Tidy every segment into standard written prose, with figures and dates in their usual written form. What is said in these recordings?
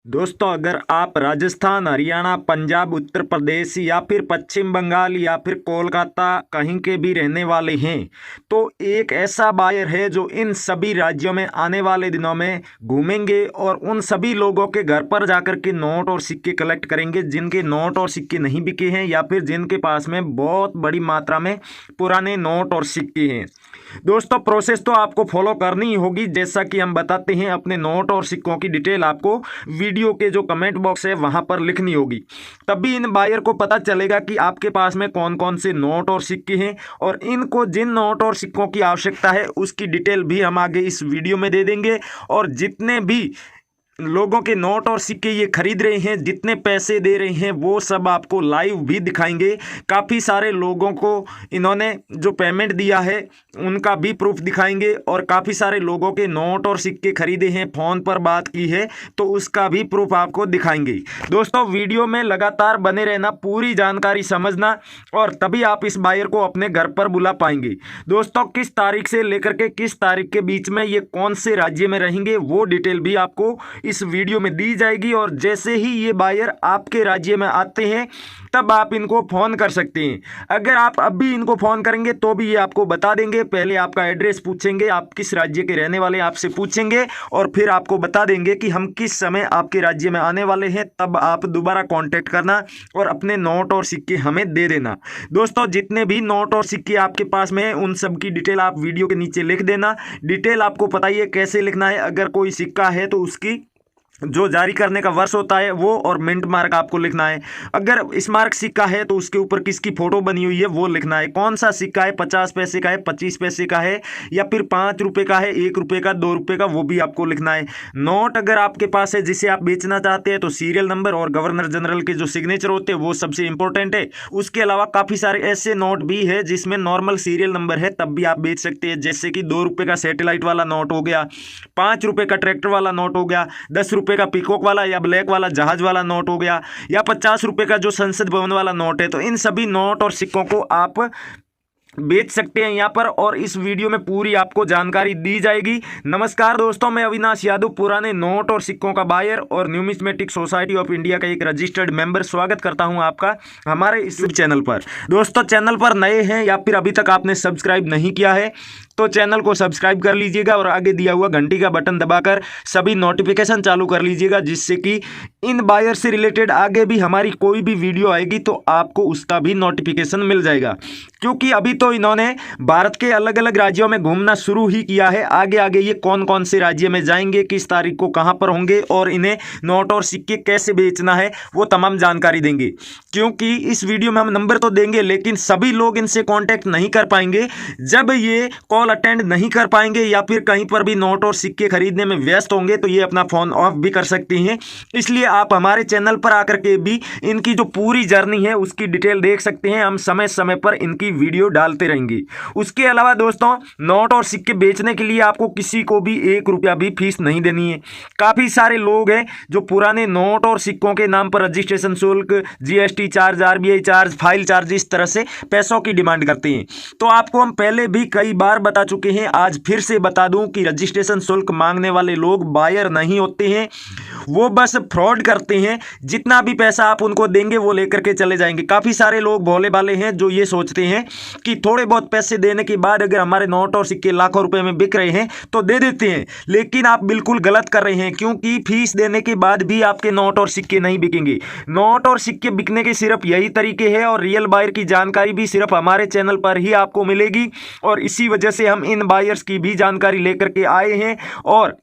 दोस्तों, अगर आप राजस्थान, हरियाणा, पंजाब, उत्तर प्रदेश या फिर पश्चिम बंगाल या फिर कोलकाता कहीं के भी रहने वाले हैं तो एक ऐसा बायर है जो इन सभी राज्यों में आने वाले दिनों में घूमेंगे और उन सभी लोगों के घर पर जाकर के नोट और सिक्के कलेक्ट करेंगे जिनके नोट और सिक्के नहीं बिके हैं या फिर जिनके पास में बहुत बड़ी मात्रा में पुराने नोट और सिक्के हैं। दोस्तों, प्रोसेस तो आपको फॉलो करनी ही होगी। जैसा कि हम बताते हैं, अपने नोट और सिक्कों की डिटेल आपको वीडियो के जो कमेंट बॉक्स है वहां पर लिखनी होगी। तभी इन बायर को पता चलेगा कि आपके पास में कौन कौन से नोट और सिक्के हैं और इनको जिन नोट और सिक्कों की आवश्यकता है उसकी डिटेल भी हम आगे इस वीडियो में दे देंगे। और जितने भी लोगों के नोट और सिक्के ये खरीद रहे हैं, जितने पैसे दे रहे हैं, वो सब आपको लाइव भी दिखाएंगे। काफ़ी सारे लोगों को इन्होंने जो पेमेंट दिया है उनका भी प्रूफ दिखाएंगे और काफ़ी सारे लोगों के नोट और सिक्के खरीदे हैं, फ़ोन पर बात की है तो उसका भी प्रूफ आपको दिखाएंगे। दोस्तों, वीडियो में लगातार बने रहना, पूरी जानकारी समझना और तभी आप इस बायर को अपने घर पर बुला पाएंगे। दोस्तों, किस तारीख से लेकर के किस तारीख के बीच में ये कौन से राज्य में रहेंगे वो डिटेल भी आपको इस वीडियो में दी जाएगी। और जैसे ही ये बायर आपके राज्य में आते हैं तब आप इनको फ़ोन कर सकते हैं। अगर आप अभी इनको फ़ोन करेंगे तो भी ये आपको बता देंगे। पहले आपका एड्रेस पूछेंगे, आप किस राज्य के रहने वाले आपसे पूछेंगे और फिर आपको बता देंगे कि हम किस समय आपके राज्य में आने वाले हैं। तब आप दोबारा कांटेक्ट करना और अपने नोट और सिक्के हमें दे देना। दोस्तों, जितने भी नोट और सिक्के आपके पास में हैं उन सब की डिटेल आप वीडियो के नीचे लिख देना। डिटेल आपको पता ही है कैसे लिखना है। अगर कोई सिक्का है तो उसकी जो जारी करने का वर्ष होता है वो और मिंट मार्क आपको लिखना है। अगर स्मारक सिक्का है तो उसके ऊपर किसकी फोटो बनी हुई है वो लिखना है। कौन सा सिक्का है, 50 पैसे का है, 25 पैसे का है या फिर 5 रुपये का है, 1 रुपये का, 2 रुपये का, वो भी आपको लिखना है। नोट अगर आपके पास है जिसे आप बेचना चाहते हैं तो सीरियल नंबर और गवर्नर जनरल के जो सिग्नेचर होते हैं वो सबसे इंपॉर्टेंट है। उसके अलावा काफ़ी सारे ऐसे नोट भी है जिसमें नॉर्मल सीरियल नंबर है, तब भी आप बेच सकते हैं। जैसे कि 2 रुपये का सैटेलाइट वाला नोट हो गया, 5 रुपये का ट्रैक्टर वाला नोट हो गया, 10 रुपये का पीकॉक वाला या ब्लैक वाला जहाज वाला नोट हो गया या 50 रुपए का जो संसद भवन वाला नोट है। तो इन सभी नोट और सिक्कों को आप बेच सकते हैं यहाँ पर और इस वीडियो में पूरी आपको जानकारी दी जाएगी। नमस्कार दोस्तों, मैं अविनाश यादव, पुराने नोट और सिक्कों का बायर और न्यूमिस्मेटिक सोसाइटी ऑफ इंडिया का एक रजिस्टर्ड मेंबर, स्वागत करता हूं आपका हमारे इस चैनल पर। दोस्तों, चैनल पर नए हैं या फिर अभी तक आपने सब्सक्राइब नहीं किया है तो चैनल को सब्सक्राइब कर लीजिएगा और आगे दिया हुआ घंटी का बटन दबाकर सभी नोटिफिकेशन चालू कर लीजिएगा, जिससे कि इन बायर से रिलेटेड आगे भी हमारी कोई भी वीडियो आएगी तो आपको उसका भी नोटिफिकेशन मिल जाएगा। क्योंकि अभी तो इन्होंने भारत के अलग अलग राज्यों में घूमना शुरू ही किया है। आगे आगे ये कौन कौन से राज्य में जाएंगे, किस तारीख को कहाँ पर होंगे और इन्हें नोट और सिक्के कैसे बेचना है वो तमाम जानकारी देंगे। क्योंकि इस वीडियो में हम नंबर तो देंगे लेकिन सभी लोग इनसे कॉन्टैक्ट नहीं कर पाएंगे। जब ये कॉल अटेंड नहीं कर पाएंगे या फिर कहीं पर भी नोट और सिक्के खरीदने में व्यस्त होंगे तो ये अपना फ़ोन ऑफ भी कर सकते हैं। इसलिए आप हमारे चैनल पर आकर के भी इनकी जो पूरी जर्नी है उसकी डिटेल देख सकते हैं। हम समय समय पर इनकी वीडियो डालते रहेंगे। उसके अलावा दोस्तों, नोट और सिक्के बेचने के लिए आपको किसी को भी 1 रुपया भी फीस नहीं देनी है। काफ़ी सारे लोग हैं जो पुराने नोट और सिक्कों के नाम पर रजिस्ट्रेशन शुल्क, GST charge, RBI charge, file charge, इस तरह से पैसों की डिमांड करते हैं। तो आपको हम पहले भी कई बार बता चुके हैं, आज फिर से बता दूं कि रजिस्ट्रेशन शुल्क मांगने वाले लोग बायर नहीं होते हैं, वो बस फ्रॉड करते हैं। जितना भी पैसा आप उनको देंगे वो लेकर के चले जाएंगे। काफ़ी सारे लोग भोले भाले हैं जो ये सोचते हैं कि थोड़े बहुत पैसे देने के बाद अगर हमारे नोट और सिक्के लाखों रुपए में बिक रहे हैं तो दे देते हैं, लेकिन आप बिल्कुल गलत कर रहे हैं। क्योंकि फीस देने के बाद भी आपके नोट और सिक्के नहीं बिकेंगे। नोट और सिक्के बिकने के सिर्फ यही तरीके हैं और रियल बायर की जानकारी भी सिर्फ हमारे चैनल पर ही आपको मिलेगी। और इसी वजह से हम इन बायर्स की भी जानकारी लेकर के आए हैं और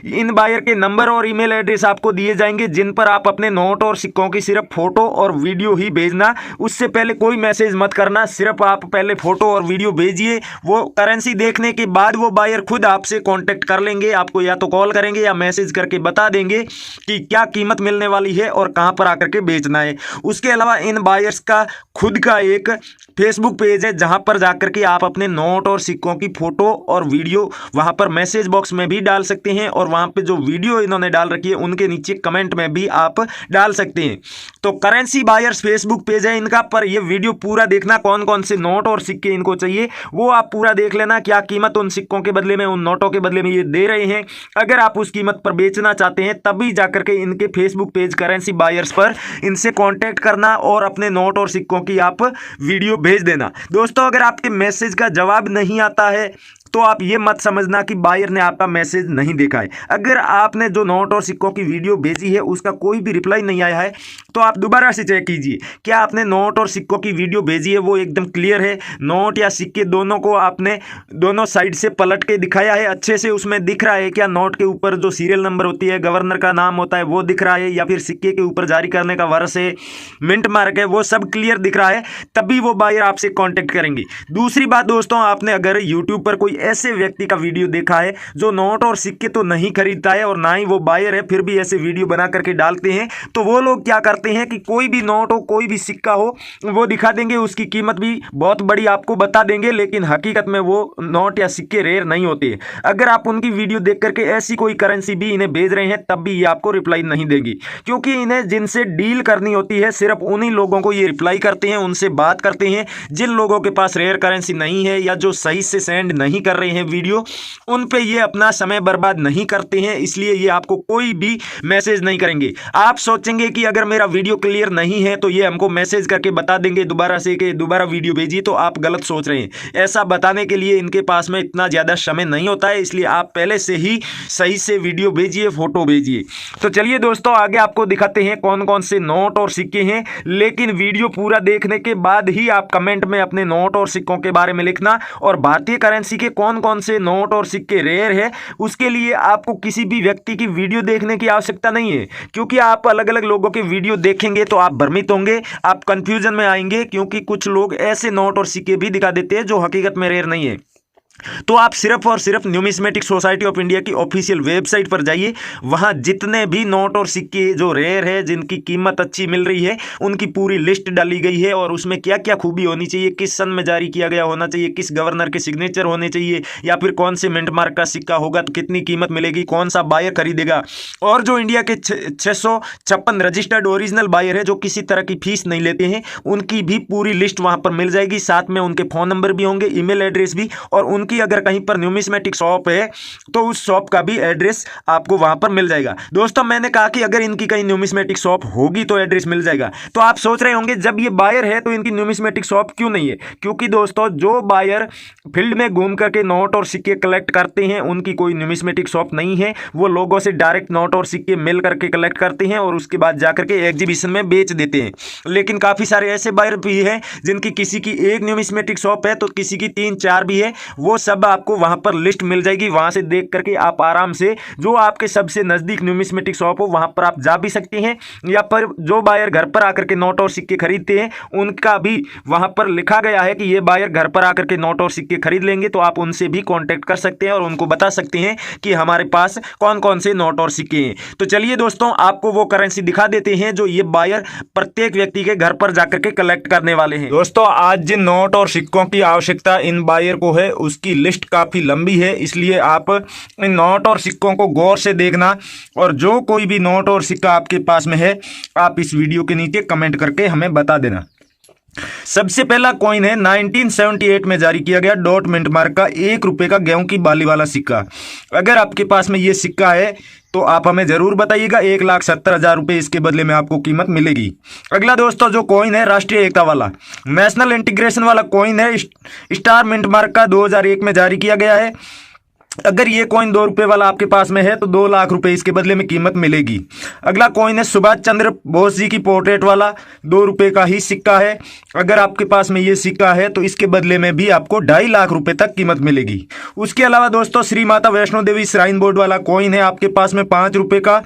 इन बायर के नंबर और ईमेल एड्रेस आपको दिए जाएंगे जिन पर आप अपने नोट और सिक्कों की सिर्फ फोटो और वीडियो ही भेजना। उससे पहले कोई मैसेज मत करना, सिर्फ आप पहले फोटो और वीडियो भेजिए। वो करेंसी देखने के बाद वो बायर खुद आपसे कांटेक्ट कर लेंगे। आपको या तो कॉल करेंगे या मैसेज करके बता देंगे कि क्या कीमत मिलने वाली है और कहाँ पर आकर के बेचना है। उसके अलावा इन बायर्स का खुद का एक फेसबुक पेज है जहाँ पर जाकर के आप अपने नोट और सिक्कों की फ़ोटो और वीडियो वहाँ पर मैसेज बॉक्स में भी डाल सकते हैं हैं और वहाँ पे जो वीडियो इन्होंने डाल रखी है उनके नीचे कमेंट में भी आप डाल सकते हैं। तो करेंसी बायर्स फेसबुक पेज है इनका, पर ये वीडियो पूरा देखना, कौन कौन से नोट और सिक्के इनको चाहिए वो आप पूरा देख लेना, क्या कीमत उन सिक्कों के बदले में, उन नोटों के बदले में ये दे रहे हैं। अगर आप उस कीमत पर बेचना चाहते हैं तभी जाकर के इनके फेसबुक पेज करेंसी बायर्स पर इनसे कांटेक्ट करना और अपने नोट और सिक्कों की आप वीडियो भेज देना। दोस्तों अगर आपके मैसेज का जवाब नहीं आता है तो आप ये मत समझना कि बायर ने आपका मैसेज नहीं देखा है। अगर आपने जो नोट और सिक्कों की वीडियो भेजी है उसका कोई भी रिप्लाई नहीं आया है तो आप दोबारा से चेक कीजिए, क्या आपने नोट और सिक्कों की वीडियो भेजी है वो एकदम क्लियर है, नोट या सिक्के दोनों को आपने दोनों साइड से पलट के दिखाया है, अच्छे से उसमें दिख रहा है क्या, नोट के ऊपर जो सीरियल नंबर होती है, गवर्नर का नाम होता है वो दिख रहा है, या फिर सिक्के के ऊपर जारी करने का वर्ष है, मिंट मार्क है, वो सब क्लियर दिख रहा है, तभी वो बायर आपसे कॉन्टेक्ट करेंगे। दूसरी बात दोस्तों, आपने अगर यूट्यूब पर कोई ऐसे व्यक्ति का वीडियो देखा है जो नोट और सिक्के तो नहीं खरीदता है और ना ही वो बायर है, फिर भी ऐसे वीडियो बना करके डालते हैं, तो वो लोग क्या करते हैं कि कोई भी नोट हो कोई भी सिक्का हो वो दिखा देंगे, उसकी कीमत भी बहुत बड़ी आपको बता देंगे, लेकिन हकीकत में वो नोट या सिक्के रेयर नहीं होते। अगर आप उनकी वीडियो देख करके ऐसी कोई करेंसी भी इन्हें भेज रहे हैं तब भी ये आपको रिप्लाई नहीं देगी, क्योंकि इन्हें जिनसे डील करनी होती है सिर्फ उन्हीं लोगों को ये रिप्लाई करते हैं, उनसे बात करते हैं। जिन लोगों के पास रेयर करेंसी नहीं है या जो सही से सेंड नहीं कर रहे हैं वीडियो, उन पे ये अपना समय बर्बाद नहीं करते हैं, इसलिए ये आपको कोई भी मैसेज नहीं करेंगे। आप सोचेंगे कि अगर मेरा वीडियो क्लियर नहीं है तो ये हमको मैसेज करके बता देंगे दोबारा से कि दोबारा वीडियो भेजिए, तो आप गलत सोच रहे हैं। ऐसा बताने के लिए इनके पास में इतना ज़्यादा समय नहीं होता है, इसलिए आप पहले से ही सही से वीडियो भेजिए, फोटो भेजिए। तो चलिए दोस्तों आगे आपको दिखाते हैं कौन कौन से नोट और सिक्के हैं, लेकिन वीडियो पूरा देखने के बाद ही आप कमेंट में अपने नोट और सिक्कों के बारे में लिखना। और भारतीय करेंसी के कौन कौन से नोट और सिक्के रेयर है उसके लिए आपको किसी भी व्यक्ति की वीडियो देखने की आवश्यकता नहीं है, क्योंकि आप अलग अलग लोगों के वीडियो देखेंगे तो आप भ्रमित होंगे, आप कंफ्यूजन में आएंगे, क्योंकि कुछ लोग ऐसे नोट और सिक्के भी दिखा देते हैं जो हकीकत में रेयर नहीं है। तो आप सिर्फ और सिर्फ न्यूमिस्मेटिक सोसाइटी ऑफ इंडिया की ऑफिशियल वेबसाइट पर जाइए, वहां जितने भी नोट और सिक्के जो रेयर है जिनकी कीमत अच्छी मिल रही है उनकी पूरी लिस्ट डाली गई है, और उसमें क्या क्या खूबी होनी चाहिए, किस सन में जारी किया गया होना चाहिए, किस गवर्नर के सिग्नेचर होने चाहिए, या फिर कौन से मिंट मार्क का सिक्का होगा तो कितनी कीमत मिलेगी, कौन सा बायर खरीदेगा। और जो इंडिया के 656 रजिस्टर्ड ओरिजिनल बायर है जो किसी तरह की फीस नहीं लेते हैं, उनकी भी पूरी लिस्ट वहां पर मिल जाएगी, साथ में उनके फ़ोन नंबर भी होंगे, ईमेल एड्रेस भी, और उनकी अगर कहीं पर न्यूमिस्मेटिक शॉप है तो उस शॉप का भी एड्रेस आपको वहां पर मिल जाएगा। दोस्तों मैंने कहा कि अगर इनकी कहीं न्यूमिस्मेटिक शॉप होगी तो एड्रेस मिल जाएगा। तो आप सोच रहे होंगे जब ये बायर है तो इनकी न्यूमिस्मेटिक शॉप क्यों नहीं है, क्योंकि दोस्तों जो बायर फील्ड में घूम करके नोट और सिक्के कलेक्ट करते हैं उनकी कोई न्यूमिस्मेटिक शॉप नहीं है, वो लोगों से डायरेक्ट नोट और सिक्के मिल करके कलेक्ट करते हैं और उसके बाद जाकर के एग्जीबिशन में बेच देते हैं। लेकिन काफी सारे ऐसे बायर भी हैं जिनकी किसी की एक न्यूमिस्मेटिक शॉप है तो किसी की 3-4 भी है, वो सब आपको वहां पर लिस्ट मिल जाएगी, वहां से देख करके आप आराम से जो आपके सबसे नजदीक न्यूमिस्मेटिक शॉप हो वहां पर आप जा भी सकते हैं, या पर जो बायर घर पर आकर के नोट और सिक्के खरीदते हैं उनका भी वहां पर लिखा गया है कि ये बायर घर पर आकर के नोट और सिक्के खरीद लेंगे, तो आप उनसे भी कांटेक्ट कर सकते हैं और उनको बता सकते हैं कि हमारे पास कौन कौन से नोट और सिक्के हैं। तो चलिए दोस्तों आपको वो करेंसी दिखा देते हैं जो ये बायर प्रत्येक व्यक्ति के घर पर जाकर के कलेक्ट करने वाले हैं। दोस्तों आज जिन नोट और सिक्कों की आवश्यकता इन बायर को है उसकी लिस्ट काफी लंबी है, इसलिए आप इन नोट और सिक्कों को गौर से देखना, और जो कोई भी नोट और सिक्का आपके पास में है आप इस वीडियो के नीचे कमेंट करके हमें बता देना। सबसे पहला कॉइन है 1978 में जारी किया गया डॉट मिंट मार्क का 1 रुपए का गेहूं की बाली वाला सिक्का। अगर आपके पास में ये सिक्का है तो आप हमें जरूर बताइएगा, 1,70,000 रुपये इसके बदले में आपको कीमत मिलेगी। अगला दोस्तों जो कॉइन है राष्ट्रीय एकता वाला नेशनल इंटीग्रेशन वाला कॉइन है, स्टार मिंट मार्क का 2001 में जारी किया गया है। अगर ये कॉइन 2 रुपए वाला आपके पास में है तो 2 लाख रुपए इसके बदले में कीमत मिलेगी। अगला कॉइन है सुभाष चंद्र बोस जी की पोर्ट्रेट वाला 2 रुपए का ही सिक्का है। अगर आपके पास में ये सिक्का है तो इसके बदले में भी आपको 2.5 लाख रुपए तक कीमत मिलेगी। उसके अलावा दोस्तों श्री माता वैष्णो देवी श्राइन बोर्ड वाला कॉइन है आपके पास में 5 रुपए का,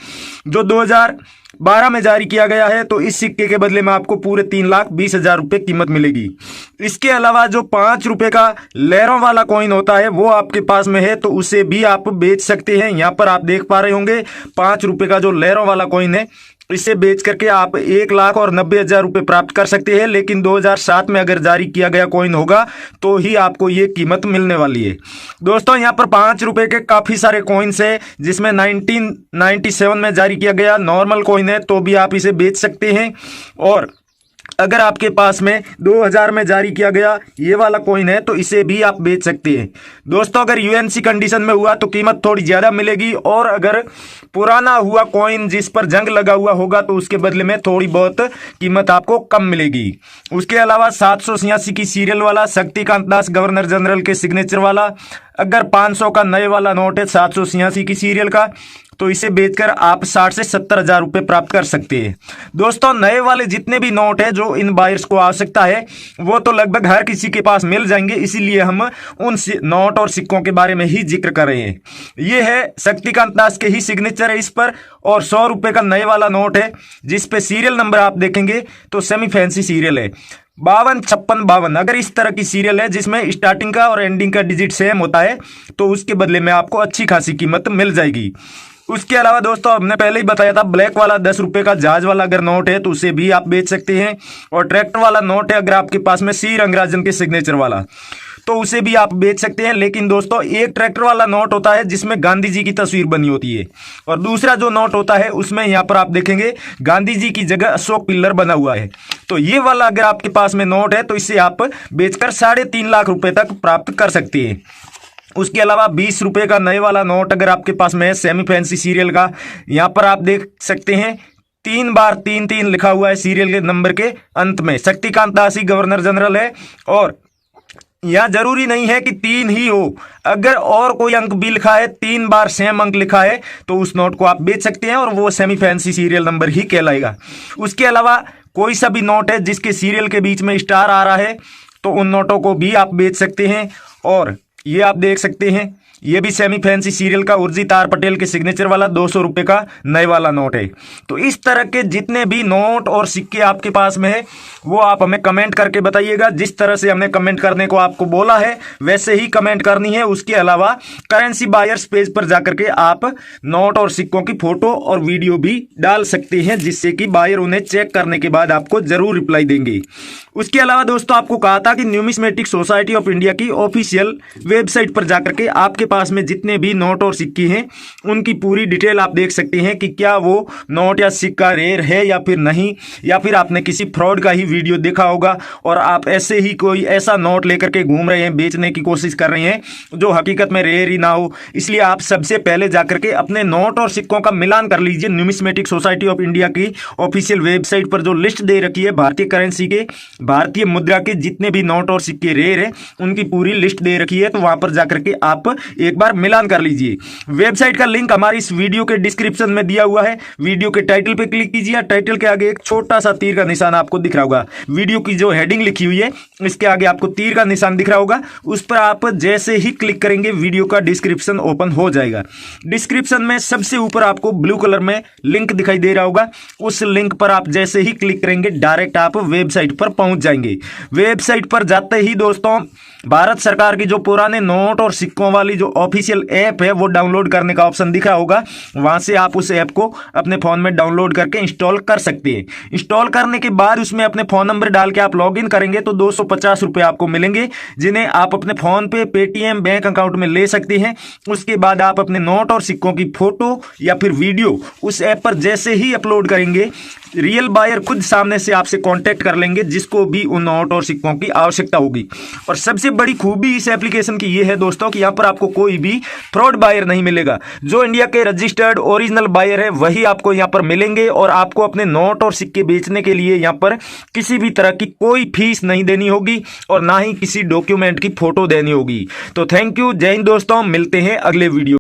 जो 2012 में जारी किया गया है, तो इस सिक्के के बदले में आपको पूरे 3,20,000 रुपये कीमत मिलेगी। इसके अलावा जो 5 रुपए का लहरों वाला कॉइन होता है वो आपके पास में है तो उसे भी आप बेच सकते हैं। यहाँ पर आप देख पा रहे होंगे 5 रुपए का जो लहरों वाला कॉइन है इसे बेच करके आप 1,90,000 रुपये प्राप्त कर सकते हैं। लेकिन 2007 में अगर जारी किया गया कॉइन होगा तो ही आपको ये कीमत मिलने वाली है। दोस्तों यहाँ पर 5 रुपये के काफ़ी सारे कॉइन्स है, जिसमें 1997 में जारी किया गया नॉर्मल कॉइन है, तो भी आप इसे बेच सकते हैं। और अगर आपके पास में 2000 में जारी किया गया ये वाला कॉइन है तो इसे भी आप बेच सकते हैं। दोस्तों अगर यूएनसी कंडीशन में हुआ तो कीमत थोड़ी ज़्यादा मिलेगी, और अगर पुराना हुआ कॉइन जिस पर जंग लगा हुआ होगा तो उसके बदले में थोड़ी बहुत कीमत आपको कम मिलेगी। उसके अलावा 786 की सीरियल वाला शक्तिकांत दास गवर्नर जनरल के सिग्नेचर वाला, अगर 500 का नए वाला नोट है 786 की सीरियल का, तो इसे बेचकर आप 60 से 70 हज़ार रुपये प्राप्त कर सकते हैं। दोस्तों नए वाले जितने भी नोट है जो इन बायर्स को आवश्यकता है वो तो लगभग हर किसी के पास मिल जाएंगे, इसीलिए हम उन नोट और सिक्कों के बारे में ही जिक्र कर रहे हैं। ये है शक्तिकांत दास के ही सिग्नेचर है इस पर, और 100 रुपये का नए वाला नोट है जिस पे सीरियल नंबर आप देखेंगे तो सेमी फैंसी सीरियल है 525652। अगर इस तरह की सीरियल है जिसमें स्टार्टिंग का और एंडिंग का डिजिट सेम होता है तो उसके बदले में आपको अच्छी खासी कीमत मिल जाएगी। उसके अलावा दोस्तों हमने पहले ही बताया था ब्लैक वाला 10 रुपये का जहाज वाला अगर नोट है तो उसे भी आप बेच सकते हैं, और ट्रैक्टर वाला नोट है अगर आपके पास में सी रंगराजन के सिग्नेचर वाला तो उसे भी आप बेच सकते हैं। लेकिन दोस्तों एक ट्रैक्टर वाला नोट होता है जिसमें गांधी जी की तस्वीर बनी होती है, और दूसरा जो नोट होता है उसमें यहाँ पर आप देखेंगे गांधी जी की जगह अशोक पिल्लर बना हुआ है। तो ये वाला अगर आपके पास में नोट है तो इसे आप बेचकर 3.5 लाख रुपए तक प्राप्त कर सकते हैं। उसके अलावा 20 रुपये का नए वाला नोट अगर आपके पास में है सेमी फैंसी सीरियल का, यहाँ पर आप देख सकते हैं 3 बार 3-3 लिखा हुआ है सीरियल के नंबर के अंत में। शक्तिकांत दास ही गवर्नर जनरल है, और यह जरूरी नहीं है कि 3 ही हो, अगर और कोई अंक भी लिखा है 3 बार सेम अंक लिखा है तो उस नोट को आप बेच सकते हैं और वो सेमी फैंसी सीरियल नंबर ही कहलाएगा। उसके अलावा कोई सा भी नोट है जिसके सीरियल के बीच में स्टार आ रहा है तो उन नोटों को भी आप बेच सकते हैं। और ये आप देख सकते हैं ये भी सेमी फैंसी सीरियल का उर्जित आर पटेल के सिग्नेचर वाला 200 रुपये का नए वाला नोट है। तो इस तरह के जितने भी नोट और सिक्के आपके पास में है वो आप हमें कमेंट करके बताइएगा। जिस तरह से हमने कमेंट करने को आपको बोला है वैसे ही कमेंट करनी है। उसके अलावा करेंसी बायर्स पेज पर जाकर के आप नोट और सिक्कों की फोटो और वीडियो भी डाल सकते हैं, जिससे कि बायर उन्हें चेक करने के बाद आपको जरूर रिप्लाई देंगे। उसके अलावा दोस्तों आपको कहा था कि न्यूमिस्मेटिक सोसाइटी ऑफ इंडिया की ऑफिशियल वेबसाइट पर जाकर के आपके पास में जितने भी नोट और सिक्के हैं उनकी पूरी डिटेल आप देख सकते हैं कि क्या वो नोट या सिक्का रेयर है या फिर नहीं, या फिर आपने किसी फ्रॉड का ही वीडियो देखा होगा और आप ऐसे ही कोई ऐसा नोट लेकर के घूम रहे हैं, बेचने की कोशिश कर रहे हैं जो हकीकत में रेयर ही ना हो। इसलिए आप सबसे पहले जाकर के अपने नोट और सिक्कों का मिलान कर लीजिए। न्यूमिस्मेटिक सोसाइटी ऑफ इंडिया की ऑफिशियल वेबसाइट पर जो लिस्ट दे रखी है भारतीय करेंसी के, भारतीय मुद्रा के जितने भी नोट और सिक्के रेयर है उनकी पूरी लिस्ट दे रखी है, तो वहां पर जाकर के आप एक बार मिलान कर लीजिए। वेबसाइट का लिंक हमारी इस वीडियो के डिस्क्रिप्शन में दिया हुआ है। वीडियो के टाइटल पे क्लिक कीजिए, टाइटल के आगे एक छोटा सा तीर का निशान आपको दिख रहा होगा। वीडियो की जो हेडिंग लिखी हुई है इसके आगे आपको तीर का निशान दिख रहा होगा, उस पर आप जैसे ही क्लिक करेंगे वीडियो का डिस्क्रिप्शन ओपन हो जाएगा। डिस्क्रिप्शन में सबसे ऊपर आपको ब्लू कलर में लिंक दिखाई दे रहा होगा, उस लिंक पर आप जैसे ही क्लिक करेंगे डायरेक्ट आप वेबसाइट पर पहुंच जाएंगे। वेबसाइट पर जाते ही दोस्तों भारत सरकार की जो पुराने नोट और सिक्कों वाली जो ऑफिशियल ऐप है वो डाउनलोड करने का ऑप्शन दिख रहा होगा, वहां से आप उस ऐप को अपने फोन में डाउनलोड करके इंस्टॉल कर सकते हैं। इंस्टॉल करने के बाद उसमें अपने फोन नंबर डाल के आप लॉगिन करेंगे तो 250 रुपये आपको मिलेंगे, जिन्हें आप अपने फोन पे, पेटीएम, बैंक अकाउंट में ले सकते हैं। उसके बाद आप अपने नोट और सिक्कों की फोटो या फिर वीडियो उस ऐप पर जैसे ही अपलोड करेंगे रियल बायर खुद सामने से आपसे कांटेक्ट कर लेंगे, जिसको भी उन नोट और सिक्कों की आवश्यकता होगी। और सबसे बड़ी खूबी इस एप्लीकेशन की ये है दोस्तों कि यहाँ पर आपको कोई भी फ्रॉड बायर नहीं मिलेगा। जो इंडिया के रजिस्टर्ड ओरिजिनल बायर है वही आपको यहाँ पर मिलेंगे, और आपको अपने नोट और सिक्के बेचने के लिए यहाँ पर किसी भी तरह की कोई फीस नहीं देनी होगी और ना ही किसी डॉक्यूमेंट की फोटो देनी होगी। तो थैंक यू, जय हिंद दोस्तों, मिलते हैं अगले वीडियो।